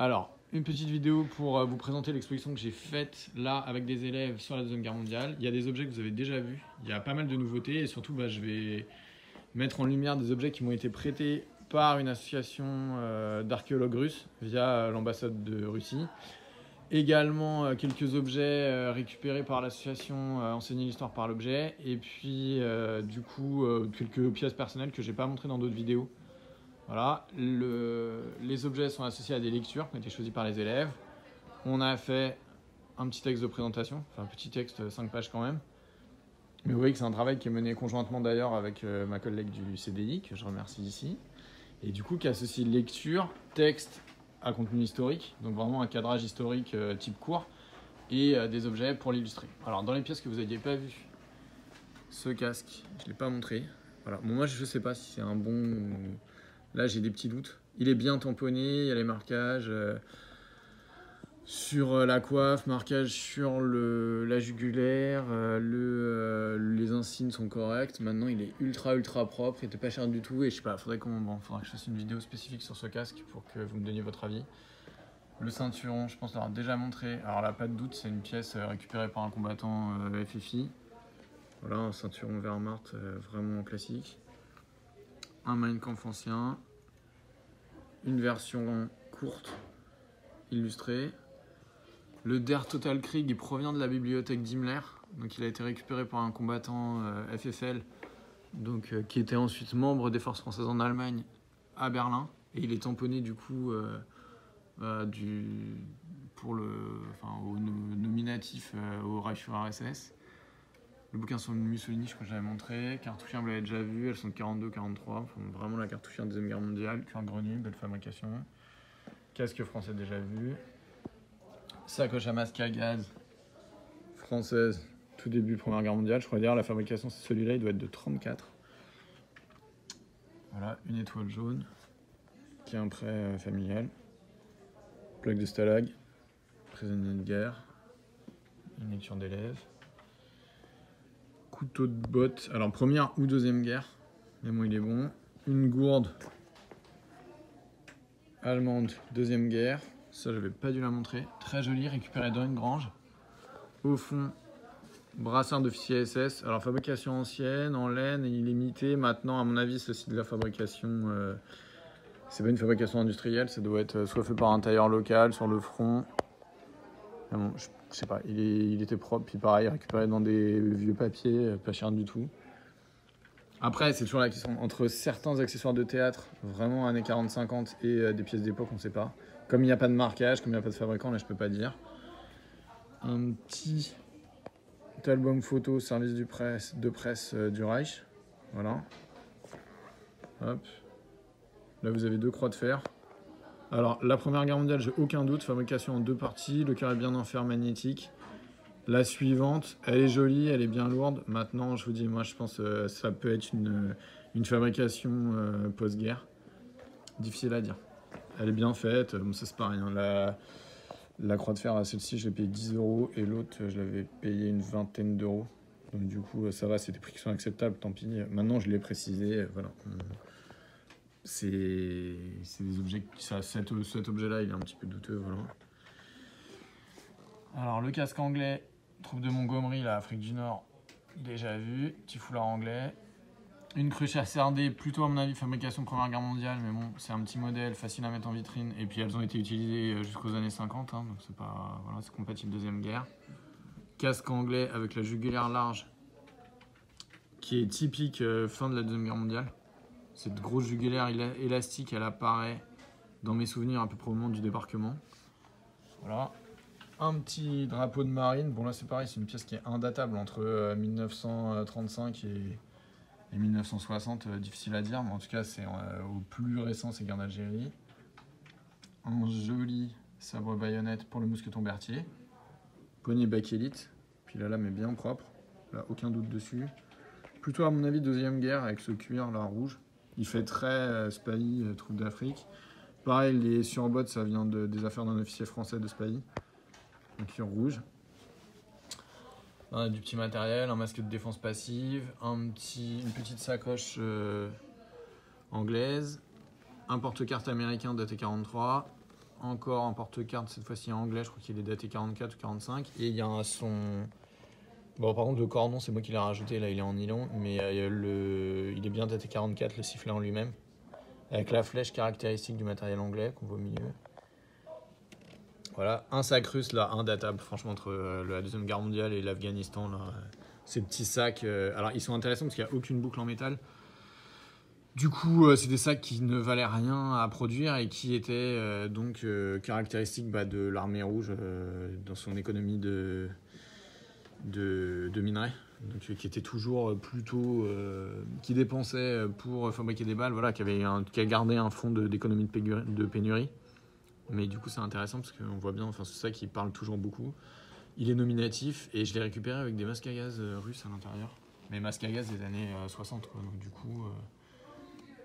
Alors, une petite vidéo pour vous présenter l'exposition que j'ai faite là avec des élèves sur la Deuxième Guerre mondiale. Il y a des objets que vous avez déjà vus, il y a pas mal de nouveautés et surtout je vais mettre en lumière des objets qui m'ont été prêtés par une association d'archéologues russes via l'ambassade de Russie. Également quelques objets récupérés par l'association Enseigner l'histoire par l'objet et puis du coup quelques pièces personnelles que j'ai pas montrées dans d'autres vidéos. Voilà, les objets sont associés à des lectures qui ont été choisies par les élèves. On a fait un petit texte de présentation, enfin un petit texte, 5 pages quand même. Mais vous voyez que c'est un travail qui est mené conjointement d'ailleurs avec ma collègue du CDI, que je remercie ici. Et du coup qui associe lecture, texte à contenu historique, donc vraiment un cadrage historique type court, et des objets pour l'illustrer. Alors dans les pièces que vous n'aviez pas vues, ce casque, je ne l'ai pas montré. Voilà. Bon, moi je ne sais pas si c'est un bon... Là, j'ai des petits doutes. Il est bien tamponné, il y a les marquages sur la coiffe, marquage sur la jugulaire, les insignes sont corrects. Maintenant, il est ultra propre, il n'était pas cher du tout. Et je sais pas, faudrait que je fasse une vidéo spécifique sur ce casque pour que vous me donniez votre avis. Le ceinturon, je pense l'avoir déjà montré. Alors là, pas de doute, c'est une pièce récupérée par un combattant FFI. Voilà, un ceinturon Wehrmacht vraiment classique. Un Mein Kampf ancien, une version courte, illustrée. Le Der Total Krieg, il provient de la bibliothèque d'Himmler, donc il a été récupéré par un combattant FFL, donc, qui était ensuite membre des forces françaises en Allemagne à Berlin, et il est tamponné du coup au nominatif au Reichsführer-SS. Le bouquin sur Mussolini, je crois que j'avais montré. Cartouchière, vous l'avez déjà vu, elles sont de 42-43. Enfin, vraiment la cartouchière de Deuxième Guerre mondiale. Cuir grenu, belle fabrication. Casque français déjà vu. Sacoche à masque à gaz française, tout début Première Guerre mondiale. Je crois d'ailleurs la fabrication, c'est celui-là, il doit être de 34. Voilà, une étoile jaune, qui est un prêt familial. Plaque de Stalag, prisonnier de guerre. Une lecture d'élèves. Couteau de botte, alors première ou deuxième guerre, mais bon il est bon. Une gourde allemande, deuxième guerre, ça j'avais pas dû la montrer. Très jolie, récupérée dans une grange. Au fond, brassard d'officier SS, alors fabrication ancienne, en laine, et illimité. Maintenant à mon avis c'est aussi de la fabrication, c'est pas une fabrication industrielle, ça doit être soit fait par un tailleur local sur le front. Mais bon, je sais pas, il était propre, puis pareil, récupéré dans des vieux papiers, pas cher du tout. Après, c'est toujours la question entre certains accessoires de théâtre, vraiment années 40-50, et des pièces d'époque, on ne sait pas. Comme il n'y a pas de marquage, comme il n'y a pas de fabricant, là je peux pas dire. Un petit album photo, service de presse du Reich. Voilà. Hop. Là vous avez 2 croix de fer. Alors, la Première Guerre mondiale, j'ai aucun doute, fabrication en 2 parties, le cœur est bien en fer magnétique. La suivante, elle est jolie, elle est bien lourde. Maintenant, je vous dis, moi je pense que ça peut être une fabrication post-guerre. Difficile à dire. Elle est bien faite, bon, ça c'est pareil. Hein. La croix de fer, celle-ci, je l'ai payé 10 € et l'autre, je l'avais payé une vingtaine d'euros. Donc du coup, ça va, c'est des prix qui sont acceptables, tant pis. Maintenant, je l'ai précisé, voilà. C'est des objets, cet objet-là, il est un petit peu douteux, voilà. Alors, le casque anglais, troupe de Montgomery, la Afrique du Nord, déjà vu. Petit foulard anglais. Une cruche SRD, plutôt à mon avis fabrication Première Guerre mondiale, mais bon, c'est un petit modèle, facile à mettre en vitrine. Et puis elles ont été utilisées jusqu'aux années 50, hein, donc c'est pas, voilà, c'est compatible Deuxième Guerre. Casque anglais avec la jugulaire large, qui est typique fin de la Deuxième Guerre mondiale. Cette grosse jugulaire élastique, elle apparaît dans mes souvenirs un peu probablement du débarquement. Voilà. Un petit drapeau de marine. Bon là c'est pareil, c'est une pièce qui est indatable entre 1935 et 1960, difficile à dire, mais en tout cas c'est au plus récent, c'est guerre d'Algérie. Un joli sabre baïonnette pour le mousqueton Berthier. Poignée bakélite, puis la lame est bien propre, là aucun doute dessus. Plutôt à mon avis Deuxième Guerre avec ce cuir là rouge. Il fait très Spahi, troupe d'Afrique. Pareil, les surbottes, ça vient des affaires d'un officier français de Spahi. Un cuir rouge. On a du petit matériel, un masque de défense passive, une petite sacoche anglaise, un porte-carte américain daté 43, encore un porte-carte, cette fois-ci en anglais, je crois qu'il est daté 44 ou 45. Et il y a son... Bon, par contre, le cordon, c'est moi qui l'ai rajouté, là il est en nylon, mais il est bien daté 44, le sifflet en lui-même, avec la flèche caractéristique du matériel anglais qu'on voit au milieu. Voilà, un sac russe, là, indatable, franchement, entre la Deuxième Guerre mondiale et l'Afghanistan, là, ces petits sacs, alors ils sont intéressants parce qu'il n'y a aucune boucle en métal. Du coup, c'est des sacs qui ne valaient rien à produire et qui étaient donc caractéristiques de l'armée rouge dans son économie de minerais, donc qui était toujours plutôt qui dépensait pour fabriquer des balles, voilà, qui a gardé un fond d'économie de pénurie. Mais du coup c'est intéressant parce qu'on voit bien, enfin c'est ça qui parle toujours beaucoup. Il est nominatif et je l'ai récupéré avec des masques à gaz russes à l'intérieur, mais masques à gaz des années 60 quoi. Donc du coup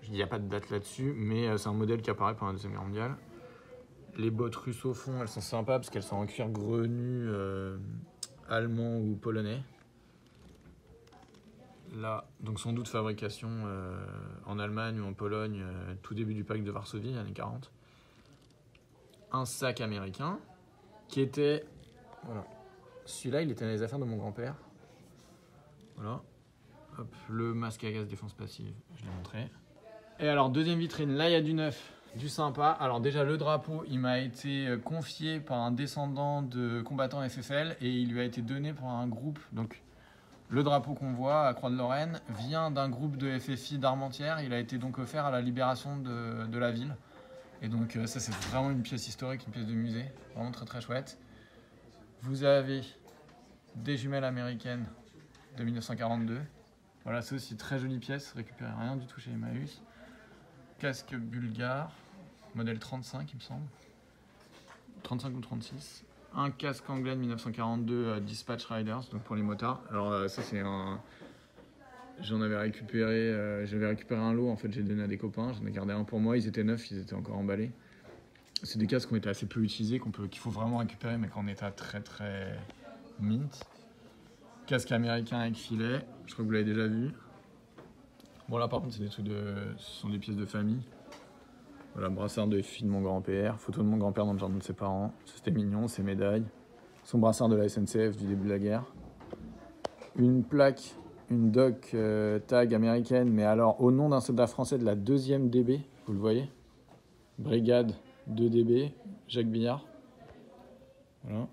il n'y a pas de date là-dessus, mais c'est un modèle qui apparaît pendant la Deuxième Guerre mondiale. Les bottes russes au fond, elles sont sympas parce qu'elles sont en cuir grenu allemand ou polonais. Là, donc sans doute fabrication en Allemagne ou en Pologne, tout début du pacte de Varsovie, années 40. Un sac américain qui était... Voilà. Celui-là, il était dans les affaires de mon grand-père. Voilà. Hop, le masque à gaz défense passive, je l'ai montré. Et alors, deuxième vitrine, là, il y a du neuf, du sympa. Alors déjà, le drapeau, il m'a été confié par un descendant de combattants FFL et il lui a été donné par un groupe. Donc, le drapeau qu'on voit à Croix-de-Lorraine vient d'un groupe de FFI d'Armentières. Il a été donc offert à la libération de la ville. Et donc ça, c'est vraiment une pièce historique, une pièce de musée. Vraiment très très chouette. Vous avez des jumelles américaines de 1942. Voilà, c'est aussi très jolie pièce, récupérée rien du tout chez Emmaüs. Casque bulgare, modèle 35 il me semble. 35 ou 36. Un casque anglais de 1942 Dispatch Riders, donc pour les motards. Alors ça c'est un... J'avais récupéré un lot, en fait j'ai donné à des copains, j'en ai gardé un pour moi, ils étaient neufs, ils étaient encore emballés. C'est des casques qui ont été assez peu utilisés, qu'il faut vraiment récupérer, mais qu'en état très très mint. Casque américain avec filet, je crois que vous l'avez déjà vu. Bon là par contre ce sont des pièces de famille. Voilà, brassard de FI de mon grand-père, photo de mon grand-père dans le jardin de ses parents. C'était mignon, ses médailles. Son brassard de la SNCF du début de la guerre. Une plaque, une doc tag américaine, mais alors au nom d'un soldat français de la 2e DB, vous le voyez. Brigade 2 DB, Jacques Billard. Voilà.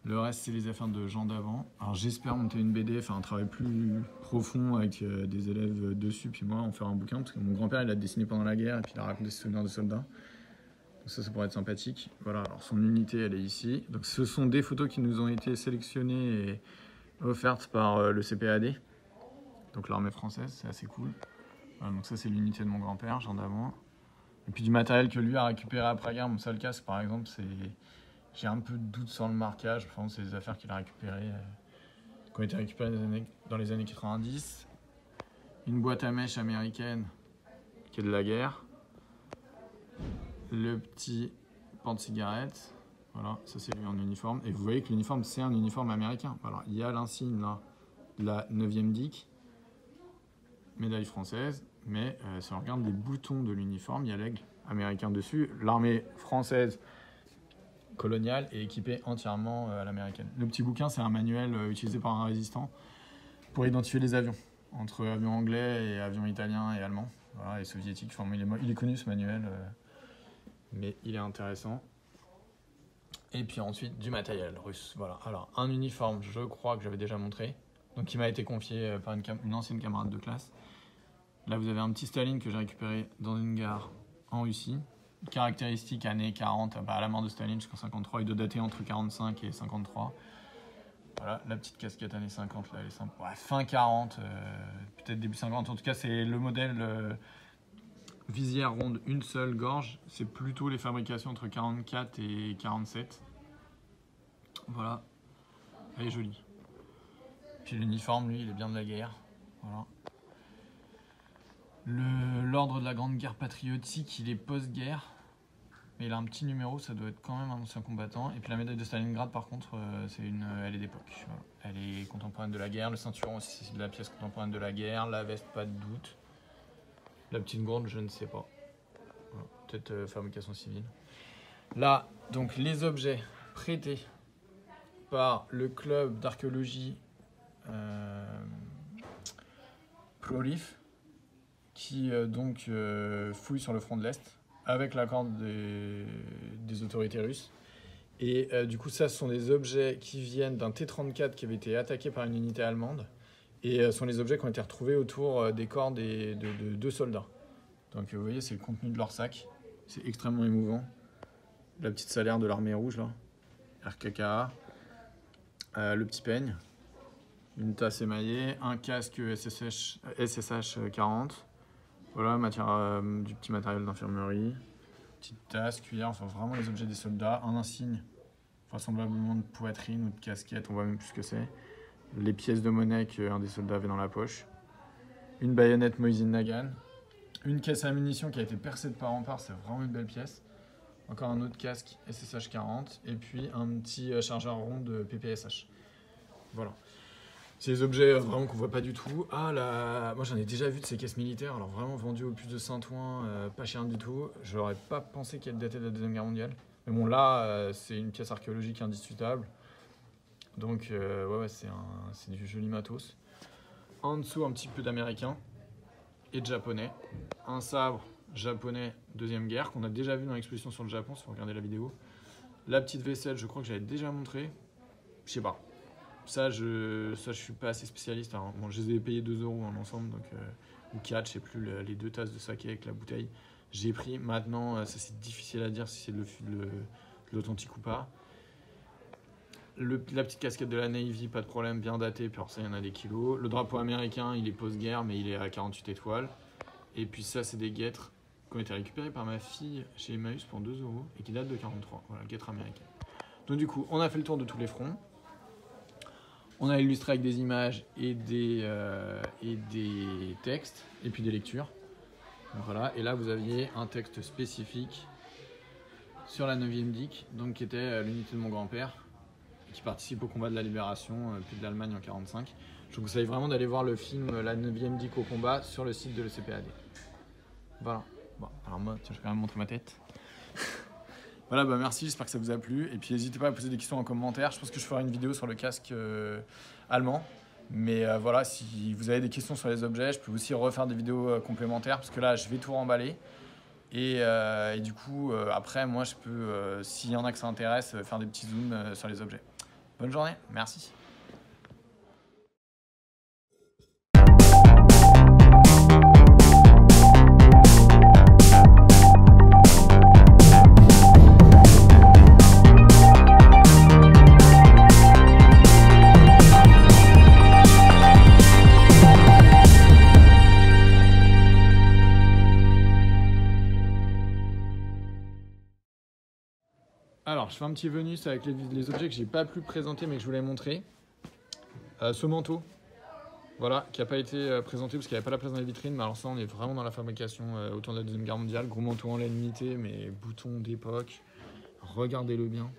Le reste, c'est les affaires de gens d'avant. Alors j'espère monter une BD, faire un travail plus profond avec des élèves dessus, puis moi en faire un bouquin, parce que mon grand-père il a dessiné pendant la guerre, et puis il a raconté ses souvenirs de soldats. Donc ça pourrait être sympathique. Voilà, alors son unité, elle est ici. Donc ce sont des photos qui nous ont été sélectionnées et offertes par le CPAD, donc l'armée française, c'est assez cool. Voilà, donc ça c'est l'unité de mon grand-père, genre d'avant. Et puis du matériel que lui a récupéré après-guerre, mon seul casque par exemple, c'est... J'ai un peu de doute sur le marquage, enfin, c'est des affaires qu'il a récupérées, qui ont été récupérées dans les années 90. Une boîte à mèche américaine qui est de la guerre. Le petit porte-cigarette, voilà, ça c'est lui en uniforme. Et vous voyez que l'uniforme c'est un uniforme américain. Alors il y a l'insigne là, de la 9e DIC, médaille française, mais si on regarde les boutons de l'uniforme, il y a l'aigle américain dessus. L'armée française coloniale est équipée entièrement à l'américaine. Le petit bouquin, c'est un manuel utilisé par un résistant pour identifier les avions, entre avions anglais et avions italiens et allemands, voilà, et soviétiques. Enfin, il est connu ce manuel, mais il est intéressant. Et puis ensuite, du matériel russe. Voilà. Alors, un uniforme, je crois que j'avais déjà montré, donc qui m'a été confié par une ancienne camarade de classe. Là, vous avez un petit Staline que j'ai récupéré dans une gare en Russie. Caractéristiques années 40, à la mort de Staline jusqu'en 53, il doit dater entre 45 et 53. Voilà, la petite casquette années 50, là, elle est simple. Ouais, fin 40, peut-être début 50. En tout cas, c'est le modèle visière ronde, une seule gorge. C'est plutôt les fabrications entre 44 et 47. Voilà, elle est jolie. Puis l'uniforme, lui, il est bien de la guerre. Voilà. L'ordre de la Grande Guerre patriotique, il est post-guerre. Mais il a un petit numéro, ça doit être quand même un ancien combattant. Et puis la médaille de Stalingrad, par contre, elle est d'époque. Voilà. Elle est contemporaine de la guerre. Le ceinturon aussi, c'est de la pièce contemporaine de la guerre. La veste, pas de doute. La petite gourde, je ne sais pas. Voilà. Peut-être fabrication civile. Là, donc les objets prêtés par le club d'archéologie Prolif qui fouille sur le front de l'Est avec l'accord des autorités russes. Et du coup, ça, ce sont des objets qui viennent d'un T-34 qui avait été attaqué par une unité allemande. Et ce sont les objets qui ont été retrouvés autour des corps de 2 soldats. Donc vous voyez, c'est le contenu de leur sac. C'est extrêmement émouvant. La petite salaire de l'armée rouge, là. RKKA. Le petit peigne. Une tasse émaillée. Un casque SSH 40. Voilà, du petit matériel d'infirmerie. Petite tasse, cuillère, enfin vraiment les objets des soldats. Un insigne, vraisemblablement de poitrine ou de casquette, on voit même plus ce que c'est. Les pièces de monnaie qu'un des soldats avait dans la poche. Une baïonnette Mosin Nagant. Une caisse à munitions qui a été percée de part en part, c'est vraiment une belle pièce. Encore un autre casque SSH 40 et puis un petit chargeur rond de PPSH. Voilà. C'est des objets vraiment qu'on voit pas du tout. Moi j'en ai déjà vu de ces caisses militaires, alors vraiment vendues au puce de Saint-Ouen, pas cher du tout. Je n'aurais pas pensé qu'elle datait de la Deuxième Guerre mondiale. Mais bon là, c'est une pièce archéologique indiscutable. Donc ouais, c'est du joli matos. En dessous, un petit peu d'américain et de japonais. Un sabre japonais Deuxième Guerre qu'on a déjà vu dans l'exposition sur le Japon, si vous regardez la vidéo. La petite vaisselle, je crois que j'avais déjà montré. Je sais pas. Ça, je suis pas assez spécialiste. Alors, bon, je les ai payés 2 € en ensemble, donc, ou 4, je sais plus, les 2 tasses de saké avec la bouteille. J'ai pris. Maintenant, ça c'est difficile à dire si c'est de l'authentique ou pas. La petite casquette de la Navy, pas de problème, bien datée, puis alors ça, il y en a des kilos. Le drapeau américain, il est post-guerre, mais il est à 48 étoiles. Et puis ça, c'est des guêtres qui ont été récupérées par ma fille chez Emmaüs pour 2 € et qui datent de 43. Voilà, guêtres américaines. Donc du coup, on a fait le tour de tous les fronts. On a illustré avec des images et des textes, et puis des lectures. Donc voilà. Et là, vous aviez un texte spécifique sur la 9e DIC, donc qui était l'unité de mon grand-père, qui participe au combat de la libération, puis de l'Allemagne en 1945. Je vous conseille vraiment d'aller voir le film La 9e DIC au combat sur le site de l'ECPAD. Voilà. Bon, alors moi, tiens, je vais quand même montrer ma tête. Voilà, bah merci, j'espère que ça vous a plu. Et puis n'hésitez pas à poser des questions en commentaire. Je pense que je ferai une vidéo sur le casque allemand. Mais voilà, si vous avez des questions sur les objets, je peux aussi refaire des vidéos complémentaires. Parce que là, je vais tout remballer. Et du coup, après, moi, je peux, s'il y en a que ça intéresse, faire des petits zooms sur les objets. Bonne journée, merci. Alors, je fais un petit bonus avec les objets que j'ai pas pu présenter mais que je voulais montrer. Ce manteau, voilà, qui n'a pas été présenté parce qu'il n'y avait pas la place dans les vitrines. Mais alors ça, on est vraiment dans la fabrication autour de la Deuxième Guerre mondiale. Gros manteau en laine unité, mais boutons d'époque. Regardez-le bien.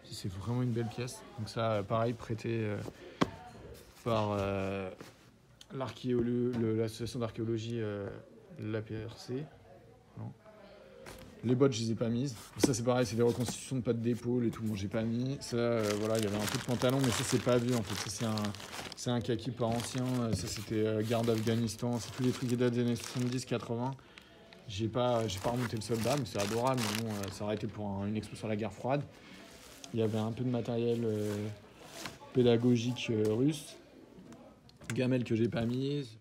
C'est vraiment une belle pièce. Donc ça, pareil, prêté par l'association d'archéologie, l'APRC. Les bottes, je les ai pas mises. Ça, c'est pareil, c'est des reconstitutions de pattes d'épaule et tout. Bon, j'ai pas mis. Ça, voilà, il y avait un peu de pantalon, mais ça, c'est pas vu en fait. Ça, c'est un kaki pas ancien. Ça, c'était guerre d'Afghanistan. C'est tous les trucs qui datent des années 70-80. J'ai pas remonté le soldat, mais c'est adorable. Mais bon, ça aurait été pour une expo sur la guerre froide. Il y avait un peu de matériel pédagogique russe. Gamelle que j'ai pas mise.